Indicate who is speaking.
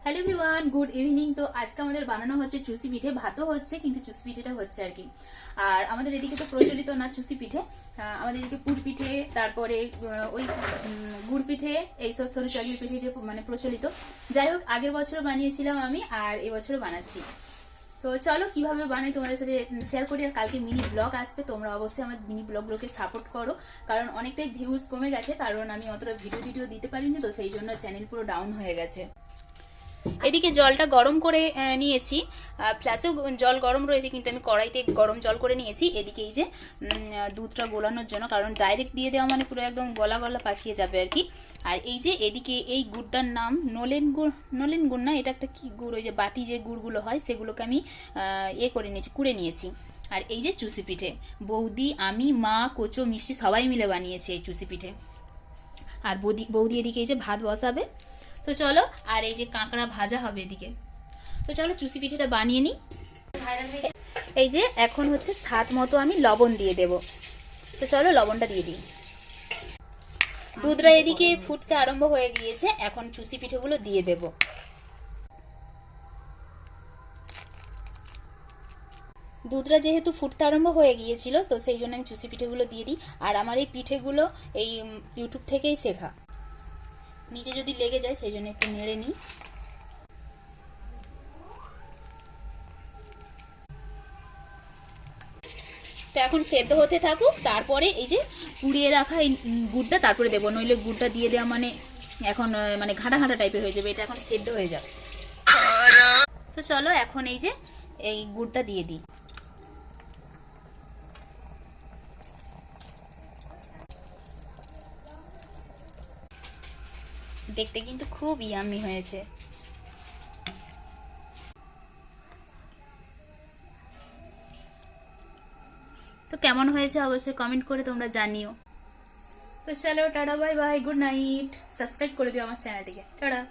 Speaker 1: Hello everyone, good evening. তো আজকে আমাদের বানানো হচ্ছে চুষি পিঠে। ভাতও হচ্ছে, কিন্তু চুষি পিঠেটা হচ্ছে আর কি। আর আমাদের এদিকে তো প্রচলিত না চুষি পিঠে, আমাদের এদিকে পুর পিঠে, তারপরে ওই গুড় পিঠে, এইসব সরু চালের পিঠে মানে প্রচলিত। যাই হোক, আগের বছরও বানিয়েছিলাম আমি, আর এবছরও বানাচ্ছি। তো চলো কিভাবে বানাই তোমাদের সাথে শেয়ার করি। আর কালকে মিনি ব্লগ আসবে, তোমরা অবশ্যই আমার মিনি ব্লগগুলোকে সাপোর্ট করো, কারণ অনেকটাই ভিউজ কমে গেছে, কারণ আমি অতটা ভিডিও দিতে পারিনি, তো সেই জন্য চ্যানেল পুরো ডাউন হয়ে গেছে। এদিকে জলটা গরম করে নিয়েছি, ফ্ল্যাশেও জল গরম রয়েছে, কিন্তু আমি কড়াইতে গরম জল করে নিয়েছি। এদিকে এই যে দুধটা গোলানোর জন্য, কারণ ডাইরেক্ট দিয়ে দেওয়া মানে পুরো একদম গলা গলা পাকিয়ে যাবে আর কি। আর এই যে এদিকে এই গুড়টার নাম নলেন গুড় না, এটা একটা কি গুড়, ওই যে বাটি যে গুড়গুলো হয় সেগুলোকে আমি করে নিয়েছি, কুড়ে নিয়েছি। আর এই যে চুষি পিঠে, বৌদি, আমি, মা, কোচো, মিষ্টি সবাই মিলে বানিয়েছি এই চুষি পিঠে। আর বৌদি এদিকে এই যে ভাত বসাবে। তো চলো, আর এই যে কাঁকড়া ভাজা হবে এদিকে। তো চলো চুষি পিঠেটা বানিয়ে নিই। এই যে এখন হচ্ছে স্বাদ মতো আমি লবণ দিয়ে দেব। তো চলো লবণটা দিয়ে দিই। দুধটা এদিকে ফুটতে আরম্ভ হয়ে গিয়েছে, এখন চুষি পিঠেগুলো দিয়ে দেব। দুধটা যেহেতু ফুটতে আরম্ভ হয়ে গিয়েছিল, তো সেই জন্য আমি চুষি পিঠেগুলো দিয়ে দিই। আর আমার এই পিঠেগুলো এই ইউটিউব থেকেই শেখা, নিচে যদি লেগে যায় সেই জন্য একটু নেড়ে নিই। তো এখন সেদ্ধ হতে থাকুক, তারপরে এই যে পুড়িয়ে রাখা এই গুড়টা তারপরে দেবো, নইলে গুড়টা দিয়ে দেওয়া মানে এখন মানে ঘাটা ঘাটা টাইপের হয়ে যাবে, এটা এখন সেদ্ধ হয়ে যাবে। তো চলো এখন এই যে এই গুড়টা দিয়ে দিই। দেখতে কিন্তু খুব ইয়াম্মি হয়েছে। তো কেমন হয়েছে অবশ্যই কমেন্ট করে তোমরা জানিও। তো চলো tata, bye bye, good night. Subscribe করে দিও আমার চ্যানেলটিকে। টাটা।